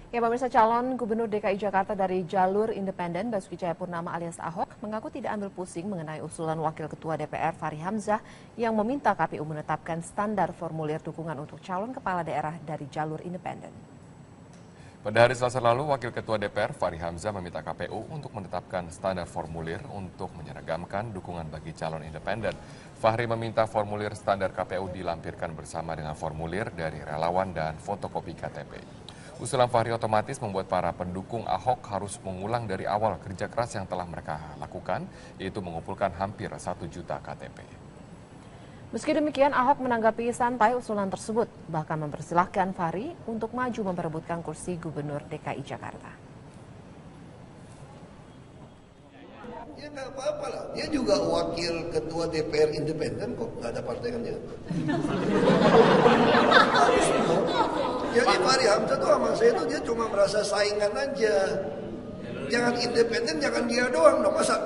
Ya, pemirsa, calon Gubernur DKI Jakarta dari jalur independen Basuki Cahayapurnama alias Ahok mengaku tidak ambil pusing mengenai usulan Wakil Ketua DPR Fachri Hamzah yang meminta KPU menetapkan standar formulir dukungan untuk calon kepala daerah dari jalur independen. Pada hari Selasa lalu, Wakil Ketua DPR Fachri Hamzah meminta KPU untuk menetapkan standar formulir untuk menyeragamkan dukungan bagi calon independen. Fachri meminta formulir standar KPU dilampirkan bersama dengan formulir dari relawan dan fotokopi KTP. Usulan Fachri otomatis membuat para pendukung Ahok harus mengulang dari awal kerja keras yang telah mereka lakukan, yaitu mengumpulkan hampir 1 juta KTP. Meski demikian, Ahok menanggapi santai usulan tersebut, bahkan mempersilahkan Fachri untuk maju memperebutkan kursi Gubernur DKI Jakarta. Ya nggak apa-apa lah, dia juga wakil ketua DPR independen kok, nggak ada partai kan dia. Jadi Fachri Hamzah tuh sama saya tuh dia cuma merasa saingan aja. Jangan independen, jangan dia doang dong, masa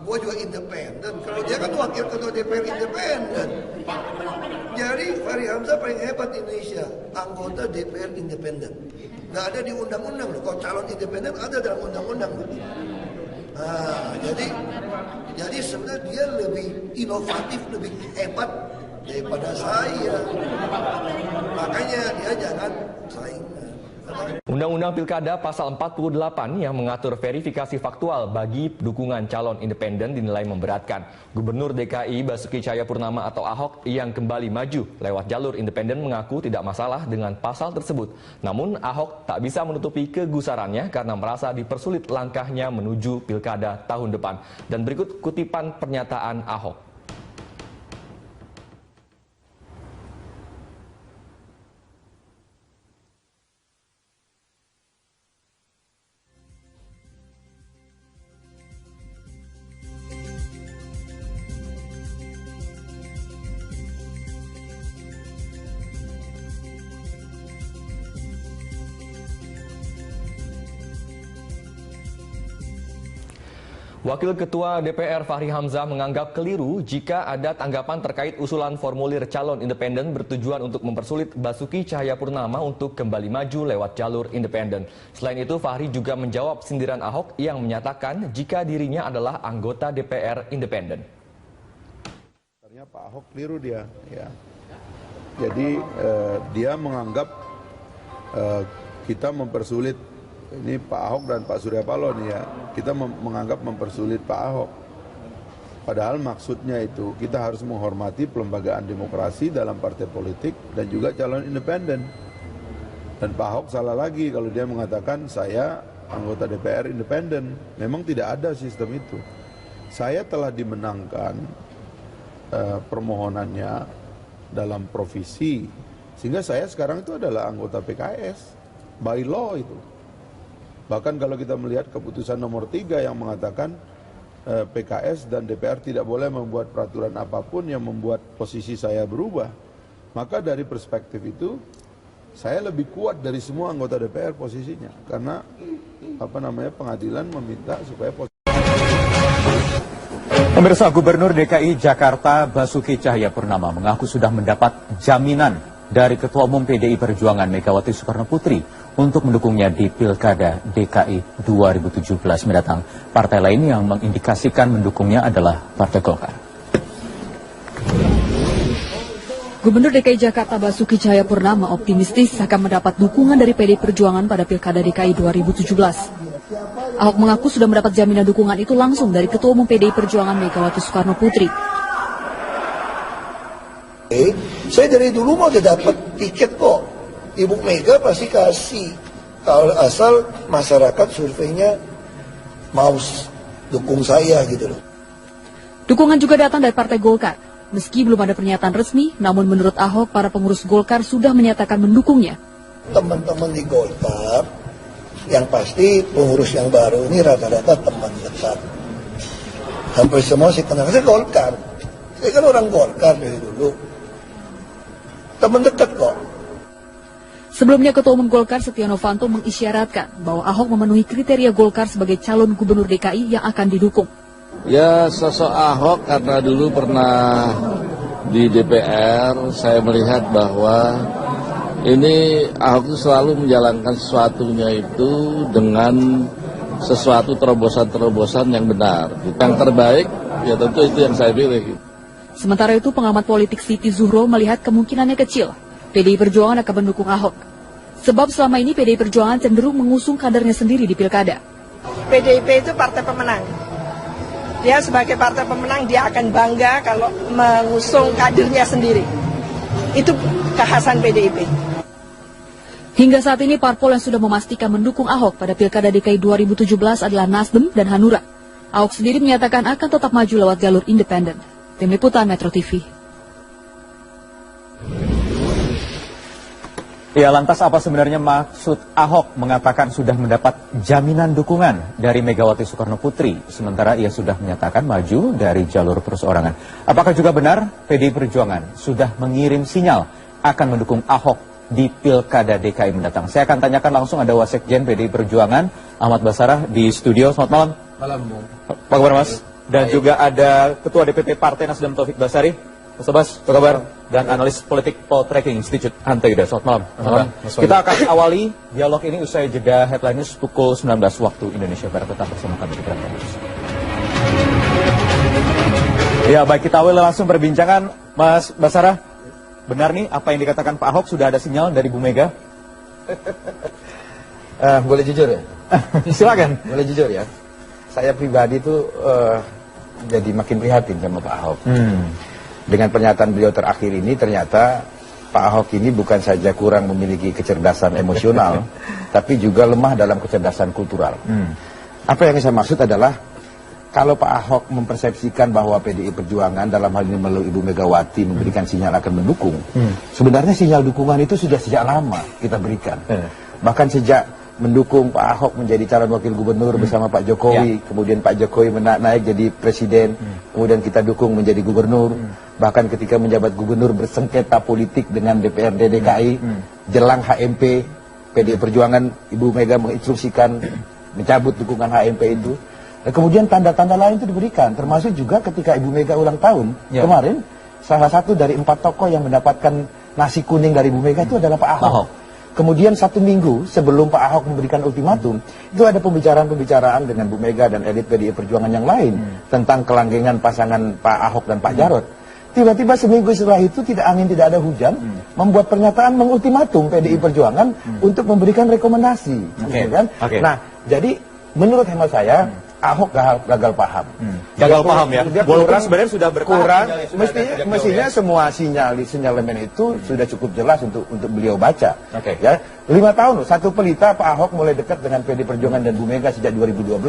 gua juga independen. Kalau dia kan wakil ketua DPR independen. Jadi Fachri Hamzah paling hebat di Indonesia, anggota DPR independen. Nggak ada di undang-undang loh, kalau calon independen ada dalam undang-undang loh. Nah, jadi sebenarnya dia lebih inovatif, lebih hebat daripada saya. Makanya dia jangan saingan. Undang-Undang Pilkada pasal 48 yang mengatur verifikasi faktual bagi dukungan calon independen dinilai memberatkan. Gubernur DKI Basuki Cahayapurnama atau Ahok yang kembali maju lewat jalur independen mengaku tidak masalah dengan pasal tersebut. Namun Ahok tak bisa menutupi kegusarannya karena merasa dipersulit langkahnya menuju Pilkada tahun depan. Dan berikut kutipan pernyataan Ahok. Wakil Ketua DPR Fachri Hamzah menganggap keliru jika ada tanggapan terkait usulan formulir calon independen bertujuan untuk mempersulit Basuki Cahayapurnama untuk kembali maju lewat jalur independen. Selain itu, Fachri juga menjawab sindiran Ahok yang menyatakan jika dirinya adalah anggota DPR independen. Sebenarnya Pak Ahok keliru dia, ya. Jadi dia menganggap kita mempersulit. Ini Pak Ahok dan Pak Surya Paloh nih ya, kita menganggap mempersulit Pak Ahok. Padahal maksudnya itu kita harus menghormati pelembagaan demokrasi dalam partai politik dan juga calon independen. Dan Pak Ahok salah lagi kalau dia mengatakan saya anggota DPR independen. Memang tidak ada sistem itu. Saya telah dimenangkan permohonannya dalam provisi, sehingga saya sekarang itu adalah anggota PKS, by law itu. Bahkan kalau kita melihat keputusan nomor 3 yang mengatakan PKS dan DPR tidak boleh membuat peraturan apapun yang membuat posisi saya berubah. Maka dari perspektif itu, saya lebih kuat dari semua anggota DPR posisinya. Karena pengadilan meminta supaya Pemirsa, Gubernur DKI Jakarta Basuki Cahayapurnama mengaku sudah mendapat jaminan dari Ketua Umum PDI Perjuangan Megawati Soekarnoputri untuk mendukungnya di Pilkada DKI 2017 mendatang. Partai lain yang mengindikasikan mendukungnya adalah Partai Golkar. Gubernur DKI Jakarta Basuki Cahayapurnama optimistis akan mendapat dukungan dari PDI Perjuangan pada Pilkada DKI 2017. Ahok mengaku sudah mendapat jaminan dukungan itu langsung dari Ketua Umum PDI Perjuangan Megawati Soekarnoputri. Saya dari dulu mau dapat tiket kok. Ibu Mega pasti kasih, kalau asal masyarakat surveinya mau dukung saya gitu loh. Dukungan juga datang dari Partai Golkar. Meski belum ada pernyataan resmi, namun menurut Ahok, para pengurus Golkar sudah menyatakan mendukungnya. Teman-teman di Golkar, yang pasti pengurus yang baru ini rata-rata teman dekat. Hampir semua saya kenal, saya Golkar. Saya kan orang Golkar dari dulu. Teman dekat kok. Sebelumnya Ketua Umum Golkar Setia Novanto mengisyaratkan bahwa Ahok memenuhi kriteria Golkar sebagai calon gubernur DKI yang akan didukung. Ya, sosok Ahok karena dulu pernah di DPR, saya melihat bahwa Ini Ahok itu selalu menjalankan sesuatunya itu dengan sesuatu terobosan-terobosan yang benar. Yang terbaik, ya tentu itu yang saya pilih. Sementara itu, pengamat politik Siti Zuhro melihat kemungkinannya kecil PDI Perjuangan akan mendukung Ahok. Sebab selama ini PDI Perjuangan cenderung mengusung kadernya sendiri di pilkada. PDIP itu partai pemenang. Dia sebagai partai pemenang, dia akan bangga kalau mengusung kadernya sendiri. Itu kekhasan PDIP. Hingga saat ini, parpol yang sudah memastikan mendukung Ahok pada Pilkada DKI 2017 adalah Nasdem dan Hanura. Ahok sendiri menyatakan akan tetap maju lewat jalur independen. Tim Liputan Metro TV. Ya, lantas apa sebenarnya maksud Ahok mengatakan sudah mendapat jaminan dukungan dari Megawati Soekarno Putri, sementara ia sudah menyatakan maju dari jalur perseorangan. Apakah juga benar PDI Perjuangan sudah mengirim sinyal akan mendukung Ahok di Pilkada DKI mendatang? Saya akan tanyakan langsung, ada Wasekjen PDI Perjuangan, Ahmad Basarah di studio. Selamat malam. Malam, Bung. Apa kabar, Mas? Dan juga ada Ketua DPP Partai Nasdem Taufik Basari. Mas Abbas, apa kabar? Dan analis politik Poltreking Institute Hanta Yuda. Selamat malam. Malam. Kita akan awali dialog ini usai jeda headline news pukul 19 waktu Indonesia Barat. Tetap bersama kami di Prime News. Ya, baik, kita awali langsung perbincangan. Mas Basarah, benar nih apa yang dikatakan Pak Ahok, sudah ada sinyal dari Bu Mega? Boleh jujur ya? Silakan. Boleh jujur ya? Saya pribadi tuh jadi makin prihatin sama Pak Ahok. Dengan pernyataan beliau terakhir ini, ternyata Pak Ahok ini bukan saja kurang memiliki kecerdasan emosional, tapi juga lemah dalam kecerdasan kultural. Apa yang saya maksud adalah, kalau Pak Ahok mempersepsikan bahwa PDI Perjuangan dalam hal ini melalui Ibu Megawati memberikan sinyal akan mendukung, sebenarnya sinyal dukungan itu sudah sejak lama kita berikan. Bahkan sejak mendukung Pak Ahok menjadi calon wakil gubernur bersama Pak Jokowi, kemudian Pak Jokowi naik jadi presiden, kemudian kita dukung menjadi gubernur, bahkan ketika menjabat gubernur bersengketa politik dengan DPRD DKI, jelang HMP, PDI Perjuangan, Ibu Mega menginstruksikan mencabut dukungan HMP itu. Dan kemudian tanda-tanda lain itu diberikan, termasuk juga ketika Ibu Mega ulang tahun kemarin, salah satu dari 4 tokoh yang mendapatkan nasi kuning dari Ibu Mega itu adalah Pak Ahok. Kemudian 1 minggu sebelum Pak Ahok memberikan ultimatum, itu ada pembicaraan-pembicaraan dengan Bu Mega dan elit PDI Perjuangan yang lain tentang kelanggengan pasangan Pak Ahok dan Pak Jarod. Tiba-tiba seminggu setelah itu tidak angin tidak ada hujan, membuat pernyataan mengultimatum PDI Perjuangan untuk memberikan rekomendasi. Nah, jadi menurut hemat saya, Ahok gagal paham. Gagal paham ya? Walaupun sebenarnya sudah kurang, mestinya semua sinyalemen itu sudah cukup jelas untuk beliau baca. Ya, 5 tahun, satu pelita Pak Ahok mulai dekat dengan PDI Perjuangan dan Bu Mega sejak 2012.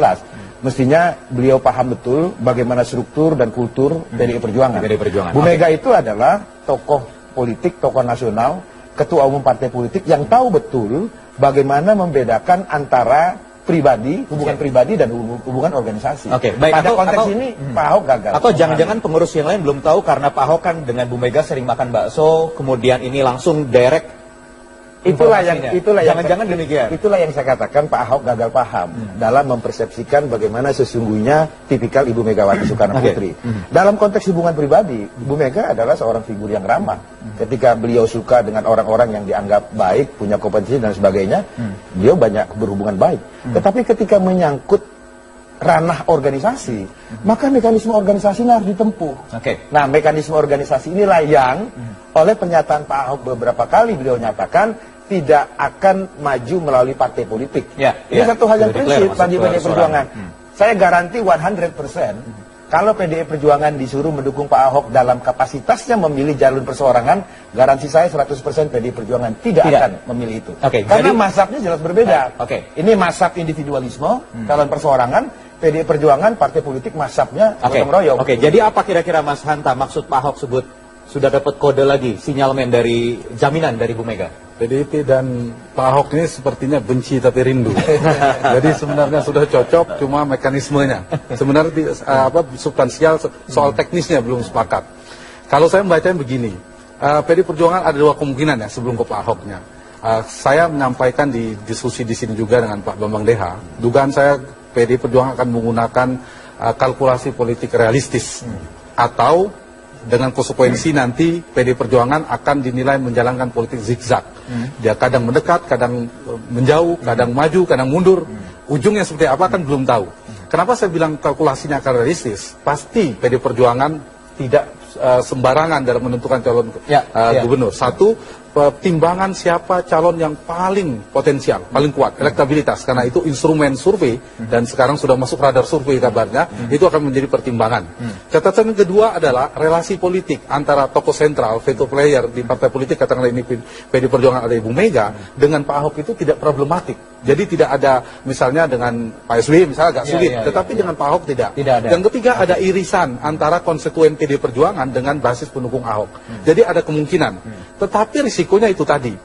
Mestinya beliau paham betul bagaimana struktur dan kultur PDI Perjuangan. Bu Mega itu adalah tokoh politik, tokoh nasional, ketua umum partai politik yang tahu betul bagaimana membedakan antara pribadi, hubungan pribadi dan hubungan organisasi. Baik. Pada konteks ini Pak Ahok gagal. Atau jangan-jangan pengurus yang lain belum tahu karena Pak Ahok kan dengan Bu Mega sering makan bakso, kemudian ini langsung direct. Itulah jangan-jangan demikian. Itulah yang saya katakan Pak Ahok gagal paham dalam mempersepsikan bagaimana sesungguhnya tipikal Ibu Megawati Soekarno Putri. Dalam konteks hubungan pribadi, Bu Mega adalah seorang figur yang ramah. Ketika beliau suka dengan orang-orang yang dianggap baik, punya kompetensi dan sebagainya, beliau banyak berhubungan baik. Tetapi ketika menyangkut ranah organisasi, maka mekanisme organisasi ini harus ditempuh. Nah, mekanisme organisasi inilah yang oleh pernyataan Pak Ahok beberapa kali beliau nyatakan tidak akan maju melalui partai politik. Ini satu hal yang prinsip bagi PDI Perjuangan. Saya garanti 100% kalau PDI Perjuangan disuruh mendukung Pak Ahok dalam kapasitasnya memilih jalur perseorangan, garansi saya 100% PDI Perjuangan tidak akan memilih itu. Karena mazhabnya jelas berbeda. Ini mazhab individualisme, calon perseorangan, PDI Perjuangan, partai politik mazhabnya gotong royong. Jadi apa kira-kira Mas Hanta maksud Pak Ahok sebut sudah dapat kode lagi, sinyalmen dari jaminan dari Bu Mega? PDIP dan Pak Ahok ini sepertinya benci tapi rindu. Jadi sebenarnya sudah cocok, cuma mekanismenya. Sebenarnya substansial soal teknisnya belum sepakat. Kalau saya membacanya begini, PDI Perjuangan ada 2 kemungkinan ya sebelum ke Pak Ahoknya. Saya menyampaikan di diskusi di sini juga dengan Pak Bambang Deha, dugaan saya PDI Perjuangan akan menggunakan kalkulasi politik realistis atau dengan konsekuensi nanti PD Perjuangan akan dinilai menjalankan politik zigzag. Dia kadang mendekat, kadang menjauh, kadang maju, kadang mundur. Ujungnya seperti apa kan belum tahu. Kenapa saya bilang kalkulasinya akan realistis? Pasti PD Perjuangan tidak sembarangan dalam menentukan calon gubernur. Satu, pertimbangan siapa calon yang paling potensial, paling kuat, elektabilitas, karena itu instrumen survei dan sekarang sudah masuk radar survei kabarnya, itu akan menjadi pertimbangan. Catatan yang kedua adalah relasi politik antara tokoh sentral, veto player di partai politik, katakanlah ini PD Perjuangan ada Ibu Mega, dengan Pak Ahok itu tidak problematik. Jadi tidak ada misalnya dengan Pak SBY misalnya agak sulit, tetapi dengan Pak Ahok tidak. Yang ketiga ada irisan antara konstituen PD Perjuangan dengan basis pendukung Ahok. Jadi ada kemungkinan. Tetapi risikonya itu tadi.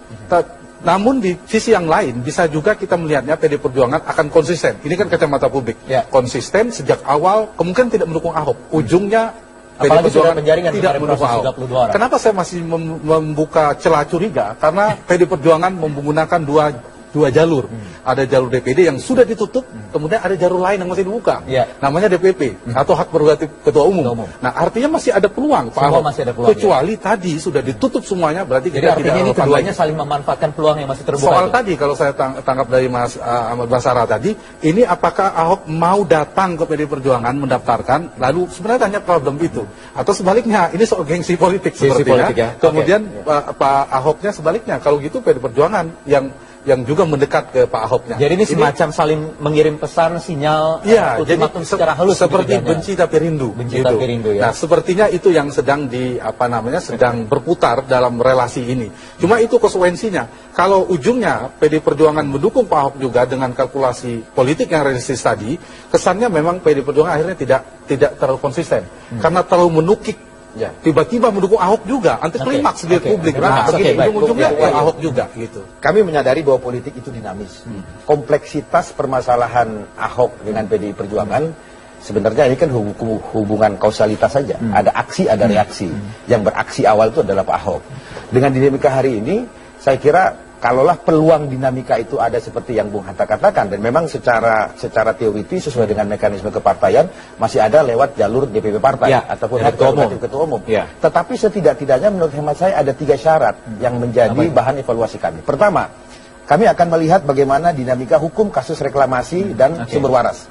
Namun di sisi yang lain bisa juga kita melihatnya PD Perjuangan akan konsisten. Ini kan kacamata publik. Konsisten sejak awal kemungkinan tidak mendukung Ahok. Ujungnya PD Perjuangan tidak mendukung Ahok. Kenapa saya masih membuka celah curiga? Karena PD Perjuangan menggunakan dua jalur. Ada jalur DPD yang sudah ditutup, kemudian ada jalur lain yang masih dibuka. Namanya DPP atau hak prerogatif ketua umum. Nah, artinya masih ada peluang Pak Ahok. Kecuali tadi sudah ditutup semuanya, berarti jadi artinya ini keduanya saling memanfaatkan peluang yang masih terbuka. Soal tadi kalau saya tangkap dari Mas Ahmad Basara tadi, ini apakah Ahok mau datang ke PD Perjuangan mendaftarkan, lalu sebenarnya hanya problem itu, atau sebaliknya ini soal gengsi politik sepertinya. Kemudian Pak Ahoknya sebaliknya, kalau gitu PD Perjuangan yang juga mendekat ke Pak Ahoknya. Jadi ini semacam saling mengirim pesan, sinyal, ultimatum secara halus seperti benci tapi rindu. Tapi rindu ya. Nah, sepertinya itu yang sedang sedang berputar dalam relasi ini. Cuma itu konsekuensinya. Kalau ujungnya PD Perjuangan mendukung Pak Ahok juga dengan kalkulasi politik yang realistis tadi, kesannya memang PD Perjuangan akhirnya tidak terlalu konsisten karena terlalu menukik. Tiba-tiba mendukung Ahok juga, anti klimaks di publik. Ujung-ujungnya Ahok juga gitu. Kami menyadari bahwa politik itu dinamis. Kompleksitas permasalahan Ahok dengan PDI Perjuangan sebenarnya ini kan hubungan kausalitas saja. Ada aksi, ada reaksi. Yang beraksi awal itu adalah Pak Ahok. Dengan dinamika hari ini, saya kira kalaulah peluang dinamika itu ada seperti yang Bung Hatta katakan, dan memang secara teoritis sesuai dengan mekanisme kepartaian masih ada lewat jalur DPP partai ataupun ketua umum. Tetapi setidak-tidaknya menurut hemat saya ada 3 syarat yang menjadi bahan evaluasi kami. Pertama, kami akan melihat bagaimana dinamika hukum kasus reklamasi dan sumber waras.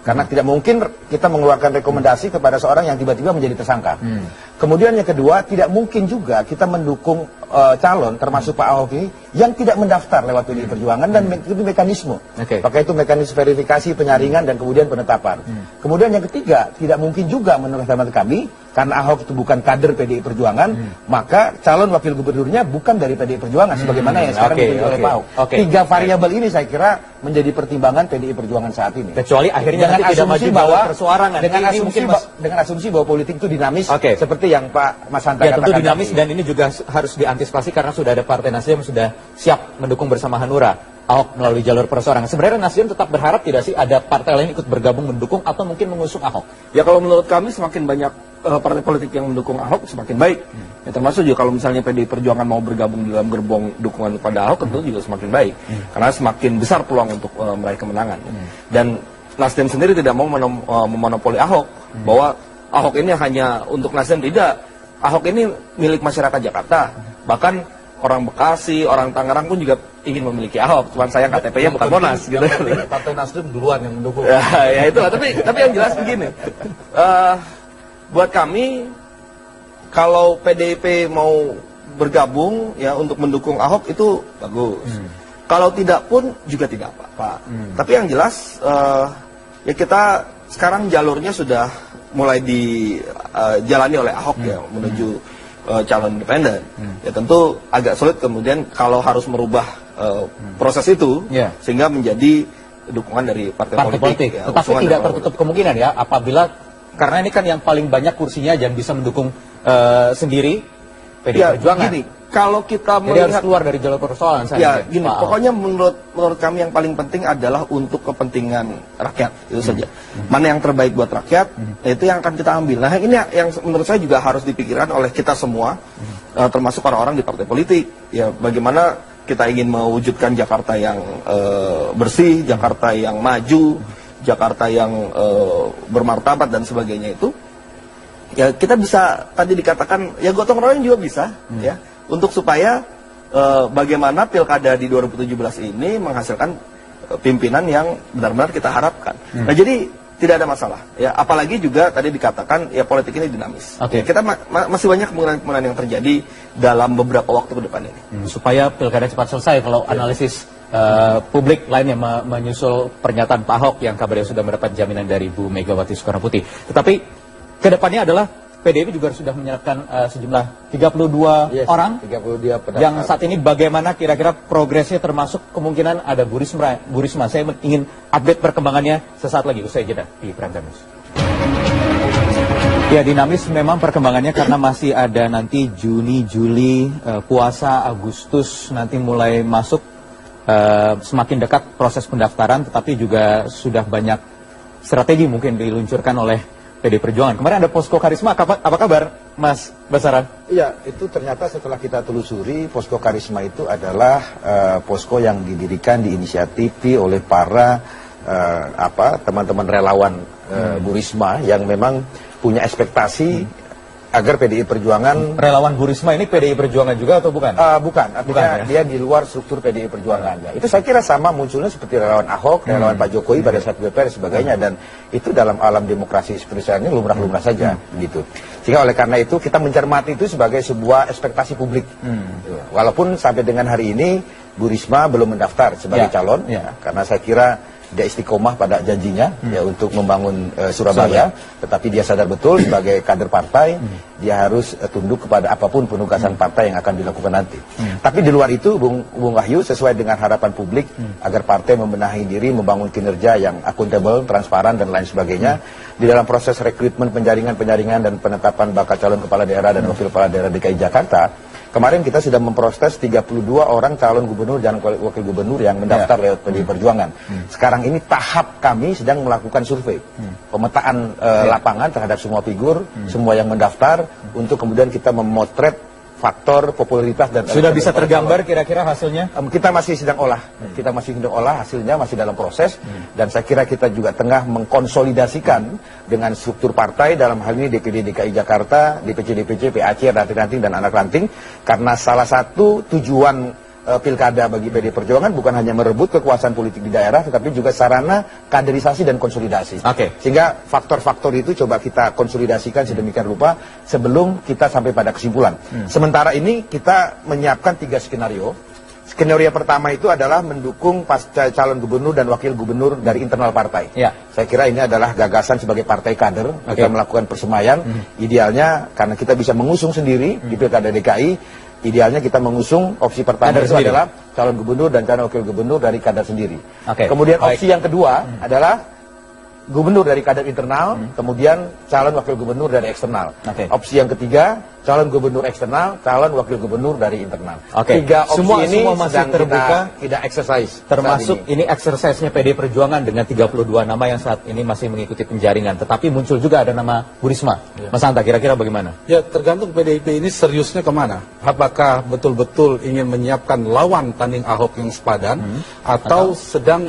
Karena tidak mungkin kita mengeluarkan rekomendasi kepada seorang yang tiba-tiba menjadi tersangka. Kemudian yang kedua, tidak mungkin juga kita mendukung calon termasuk Pak Ahok ini yang tidak mendaftar lewat PDI Perjuangan dan itu mekanisme. Maka itu mekanisme verifikasi, penyaringan dan kemudian penetapan. Kemudian yang ketiga, tidak mungkin juga menurut hemat kami karena Ahok itu bukan kader PDI Perjuangan, maka calon wakil gubernurnya bukan dari PDI Perjuangan sebagaimana yang sekarang dipilih oleh Pak Ahok. 3 variabel ini saya kira menjadi pertimbangan PDI Perjuangan saat ini. Kecuali akhirnya dengan asumsi bahwa dengan asumsi bahwa politik itu dinamis seperti yang Pak Mas Hanta katakan. Tentu dinamis dan ini juga harus diantisipasi karena sudah ada Partai Nasdem sudah siap mendukung bersama Hanura Ahok melalui jalur perseorangan. Sebenarnya Nasdem tetap berharap tidak sih ada partai lain ikut bergabung mendukung atau mungkin mengusung Ahok? Ya kalau menurut kami semakin banyak partai politik yang mendukung Ahok semakin baik. Ya, termasuk juga kalau misalnya PDI Perjuangan mau bergabung di dalam gerbong dukungan kepada Ahok tentu juga semakin baik. Karena semakin besar peluang untuk meraih kemenangan. Dan Nasdem sendiri tidak mau memonopoli Ahok, bahwa Ahok ini hanya untuk Nasdem, tidak. Ahok ini milik masyarakat Jakarta. Bahkan orang Bekasi, orang Tangerang pun juga ingin memiliki Ahok. Cuman sayang KTP-nya bukan Monas gitu. Partai Nasdem duluan yang mendukung. Ya itulah, tapi yang jelas begini. Buat kami kalau PDIP mau bergabung ya untuk mendukung Ahok itu bagus. Kalau tidak pun juga tidak apa-apa. Tapi yang jelas ya kita sekarang jalurnya sudah mulai dijalani oleh Ahok ya menuju calon independen. Ya tentu agak sulit kemudian kalau harus merubah proses itu sehingga menjadi dukungan dari partai politik. Ya, tetapi tidak tertutup kemungkinan ya apabila karena ini kan yang paling banyak kursinya dan bisa mendukung sendiri PDI Perjuangan. Gini, kalau kita melihat harus keluar dari jalur persoalan gini, pokoknya menurut kami yang paling penting adalah untuk kepentingan rakyat itu saja. Mana yang terbaik buat rakyat, itu yang akan kita ambil. Nah, ini yang menurut saya juga harus dipikirkan oleh kita semua, termasuk orang-orang di partai politik. Ya, bagaimana kita ingin mewujudkan Jakarta yang bersih, Jakarta yang maju, Jakarta yang bermartabat dan sebagainya itu. ya kita bisa tadi dikatakan ya gotong royong juga bisa ya untuk supaya bagaimana pilkada di 2017 ini menghasilkan pimpinan yang benar-benar kita harapkan. Nah jadi tidak ada masalah ya, apalagi juga tadi dikatakan ya politik ini dinamis. Kita masih banyak kemungkinan yang terjadi dalam beberapa waktu ke depan ini. Supaya pilkada cepat selesai, kalau analisis publik lainnya menyusul pernyataan Pak Ahok yang kabarnya sudah mendapat jaminan dari Bu Megawati Soekarno Putri. Tetapi kedepannya adalah PDIP juga sudah menyerahkan sejumlah 32 orang 32 pendaftar. Yang saat ini bagaimana kira-kira progresnya, termasuk kemungkinan ada Bu Risma. Saya ingin update perkembangannya sesaat lagi usai jeda di Prime News. Ya, dinamis memang perkembangannya karena masih ada nanti Juni, Juli, puasa, Agustus nanti mulai masuk, semakin dekat proses pendaftaran, tetapi juga sudah banyak strategi mungkin diluncurkan oleh PD Perjuangan. Kemarin ada Posko Karisma, apa kabar Mas Basaran? Iya, itu ternyata setelah kita telusuri, Posko Karisma itu adalah posko yang didirikan, diinisiatifi oleh para teman-teman relawan Bu Risma yang memang punya ekspektasi agar PDI Perjuangan. Relawan Bu Risma ini PDI Perjuangan juga atau bukan? Bukan, artinya dia di luar struktur PDI Perjuangan. Itu saya kira sama munculnya seperti relawan Ahok, relawan Pak Jokowi pada saat BPR dan sebagainya, dan itu dalam alam demokrasi seperti sekarang ini lumrah-lumrah saja gitu. Sehingga oleh karena itu kita mencermati itu sebagai sebuah ekspektasi publik. Walaupun sampai dengan hari ini Bu Risma belum mendaftar sebagai calon, karena saya kira dia istiqomah pada janjinya ya untuk membangun Surabaya, tetapi dia sadar betul sebagai kader partai dia harus tunduk kepada apapun penugasan partai yang akan dilakukan nanti. Tapi di luar itu Bung Wahyu, sesuai dengan harapan publik agar partai membenahi diri, membangun kinerja yang akuntabel, transparan dan lain sebagainya, di dalam proses rekrutmen, penjaringan dan penetapan bakal calon kepala daerah dan wakil kepala daerah DKI Jakarta. Kemarin kita sudah memproses 32 orang calon gubernur dan wakil gubernur yang mendaftar lewat PDI Perjuangan. Sekarang ini tahap kami sedang melakukan survei, pemetaan lapangan terhadap semua figur, semua yang mendaftar, untuk kemudian kita memotret faktor popularitas dan sudah bisa tergambar kira-kira hasilnya. Kita masih sedang olah, hasilnya masih dalam proses, dan saya kira kita juga tengah mengkonsolidasikan dengan struktur partai, dalam hal ini DPD DKI Jakarta, DPC, PAC, ranting-ranting dan anak ranting, karena salah satu tujuan pilkada bagi PD Perjuangan bukan hanya merebut kekuasaan politik di daerah, tetapi juga sarana kaderisasi dan konsolidasi. Sehingga faktor-faktor itu coba kita konsolidasikan sedemikian rupa sebelum kita sampai pada kesimpulan. Sementara ini kita menyiapkan 3 skenario. Skenario pertama itu adalah mendukung pasca calon gubernur dan wakil gubernur dari internal partai. Saya kira ini adalah gagasan sebagai partai kader, kita melakukan persemaian. Idealnya karena kita bisa mengusung sendiri di pilkada DKI, idealnya kita mengusung opsi pertama itu adalah calon gubernur dan calon wakil gubernur dari kader sendiri. Kemudian opsi yang kedua adalah gubernur dari kader internal, kemudian calon wakil gubernur dari eksternal. Opsi yang ketiga, calon gubernur eksternal, calon wakil gubernur dari internal. 3 opsi ini semua masih terbuka, tidak exercise. Termasuk ini exercise-nya PD Perjuangan dengan 32 nama yang saat ini masih mengikuti penjaringan. Tetapi muncul juga ada nama Bu Risma. Mas Hanta, kira-kira bagaimana? Ya, tergantung PDIP ini seriusnya kemana. Apakah betul-betul ingin menyiapkan lawan tanding Ahok yang sepadan, atau sedang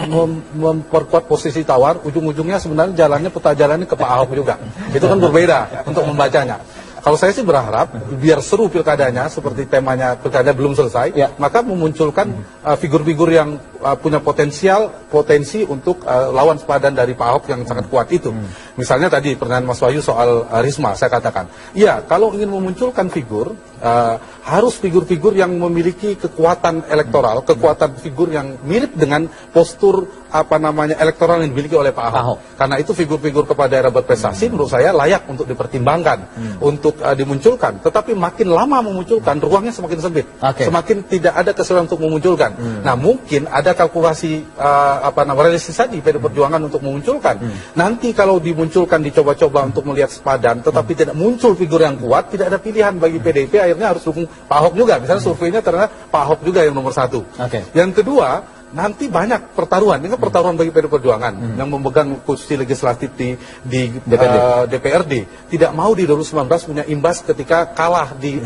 memperkuat posisi tawar, ujung-ujungnya sebenarnya jalannya, peta jalannya ke Pak Ahok juga. Itu kan berbeda untuk membacanya. Kalau saya sih berharap biar seru pilkadanya, seperti temanya pilkada belum selesai, maka memunculkan figur-figur yang punya potensi untuk lawan sepadan dari Pak Ahok yang sangat kuat itu. Misalnya tadi pertanyaan Mas Wahyu soal Risma, saya katakan, ya kalau ingin memunculkan figur, harus figur-figur yang memiliki kekuatan elektoral, kekuatan figur yang mirip dengan postur elektoral yang dimiliki oleh Pak Ahok. Karena itu figur-figur kepala daerah berprestasi menurut saya layak untuk dipertimbangkan, untuk dimunculkan. Tetapi makin lama memunculkan, ruangnya semakin sempit, semakin tidak ada keseluruhan untuk memunculkan. Nah, mungkin ada kalkulasi realistis tadi PD Perjuangan untuk memunculkan. Nanti kalau dimunculkan, dicoba-coba untuk melihat sepadan, tetapi tidak muncul figur yang kuat, tidak ada pilihan bagi PDIP, akhirnya harus dukung Pak Ahok juga. Misalnya surveinya ternyata Pak Ahok juga yang nomor 1. Yang kedua, nanti banyak pertaruhan. Ini kan pertaruhan bagi PD Perjuangan yang memegang kursi legislatif di DPRD. Tidak mau di 2019 punya imbas ketika kalah di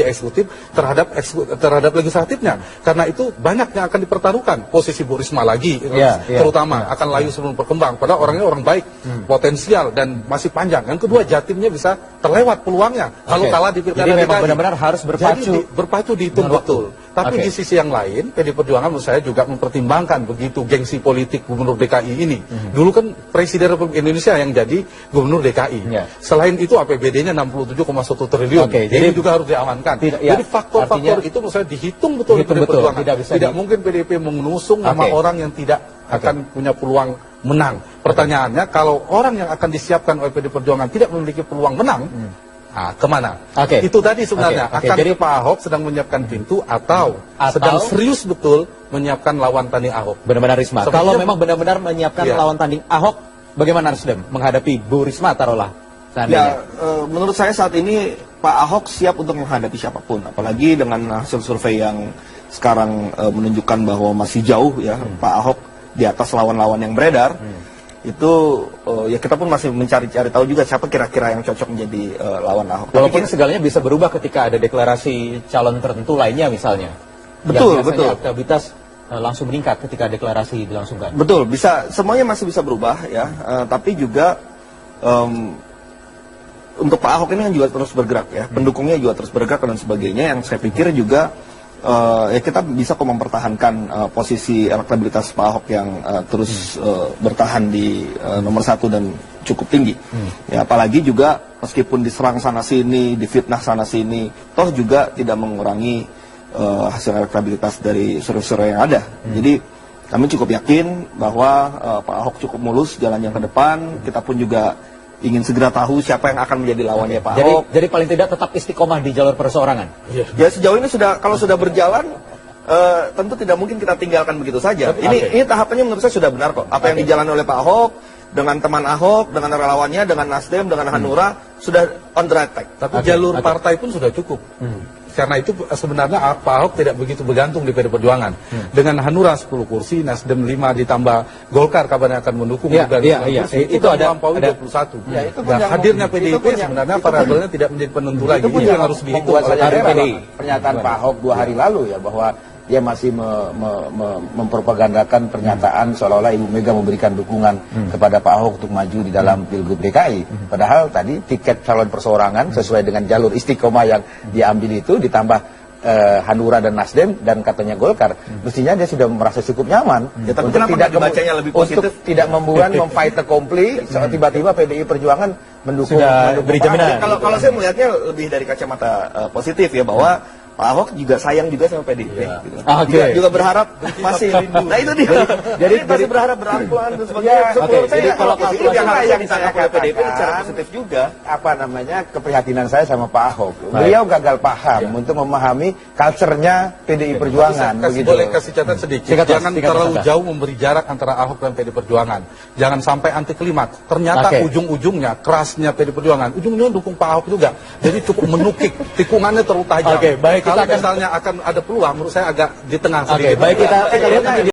eksekutif terhadap legislatifnya. Karena itu banyak yang akan dipertaruhkan. Posisi Bu Risma lagi, terutama akan layu sebelum berkembang. Padahal orangnya orang baik, potensial dan masih panjang. Yang kedua, Jatimnya bisa terlewat peluangnya kalau kalah di pilkada. Jadi memang benar-benar harus berpacu. Jadi berpacu dihitung betul. Tapi di sisi yang lain, PD Perjuangan menurut saya juga mempertimbangkan begitu gengsi politik Gubernur DKI ini. Dulu kan Presiden Republik Indonesia yang jadi Gubernur DKI. Selain itu APBD-nya 67,1 triliun. Ini juga harus diamankan. Jadi faktor-faktor itu menurut saya dihitung betul di PD Perjuangan. Tidak mungkin PDIP mengusung nama orang yang tidak akan punya peluang menang. Pertanyaannya, kalau orang yang akan disiapkan oleh PD Perjuangan tidak memiliki peluang menang, kemana? Itu tadi sebenarnya. Jadi Pak Ahok sedang menyiapkan pintu atau sedang serius betul menyiapkan lawan tanding Ahok. Benar-benar Risma. Kalau memang benar-benar menyiapkan lawan tanding Ahok, bagaimana Nasdem menghadapi Bu Risma taruhlah? Menurut saya saat ini Pak Ahok siap untuk menghadapi siapapun. Apalagi dengan hasil survei yang sekarang menunjukkan bahwa masih jauh ya Pak Ahok di atas lawan-lawan yang beredar. Itu ya kita pun masih mencari-cari tahu juga siapa kira-kira yang cocok menjadi lawan Ahok. Walaupun segalanya bisa berubah ketika ada deklarasi calon tertentu lainnya misalnya. Betul. Elektabilitas langsung meningkat ketika deklarasi dilangsungkan. Betul, bisa, semuanya masih bisa berubah ya. Tapi juga untuk Pak Ahok ini kan juga terus bergerak ya. Pendukungnya juga terus bergerak dan sebagainya. Yang saya pikir juga ya kita bisa kok mempertahankan posisi elektabilitas Pak Ahok yang terus bertahan di nomor 1 dan cukup tinggi. Ya, apalagi juga meskipun diserang sana sini, difitnah sana sini, toh juga tidak mengurangi hasil elektabilitas dari survei-survei yang ada. Jadi kami cukup yakin bahwa Pak Ahok cukup mulus jalannya ke depan. Kita pun juga ingin segera tahu siapa yang akan menjadi lawannya Pak Ahok. Jadi paling tidak tetap istiqomah di jalur perseorangan. Ya sejauh ini kalau sudah berjalan, tentu tidak mungkin kita tinggalkan begitu saja. Ini tahapannya menurut saya sudah benar kok. Apa yang dijalani oleh Pak Ahok, dengan teman Ahok, dengan relawannya, dengan Nasdem, dengan Hanura, sudah on the right track. Tapi jalur partai pun sudah cukup. Karena itu sebenarnya Pak Ahok tidak begitu bergantung di PD Perjuangan. Dengan Hanura 10 kursi, Nasdem 5 ditambah Golkar kabarnya akan mendukung juga 5 kursi. Itu ada 21. Dan hadirnya PDIP sebenarnya variabelnya tidak menjadi penentu lagi. Itu yang harus dihitung oleh PDIP. Pernyataan Pak Ahok 2 hari lalu ya bahwa dia masih mempropagandakan pernyataan seolah-olah Ibu Mega memberikan dukungan kepada Pak Ahok untuk maju di dalam Pilgub DKI. Padahal tadi tiket calon perseorangan sesuai dengan jalur istiqomah yang diambil itu ditambah Hanura dan Nasdem dan katanya Golkar, mestinya dia sudah merasa cukup nyaman untuk tidak dibacanya lebih positif, untuk tidak membuat memfight accompli tiba-tiba PDI Perjuangan mendukung beri jaminan. Kalau saya melihatnya lebih dari kacamata positif ya, bahwa Pak Ahok juga sayang juga sama PDIP. Gitu. Juga berharap masih rindu. Nah itu dia. Jadi masih berharap berangkulan dan sebagainya. Jadi kalau yang saya katakan PDIP secara positif juga. Apa namanya keprihatinan saya sama Pak Ahok. Beliau gagal paham untuk memahami culture-nya PDI Perjuangan. Boleh kasih catatan sedikit. Jangan terlalu jauh memberi jarak antara Ahok dan PDI Perjuangan. Jangan sampai anti klimaks. Ternyata ujung-ujungnya kerasnya PDI Perjuangan. Ujungnya dukung Pak Ahok juga. Jadi cukup menukik. Tikungannya terlalu tajam. Baik. Kalau misalnya akan ada peluang, menurut saya agak di tengah sedikit. Baik, kita lihat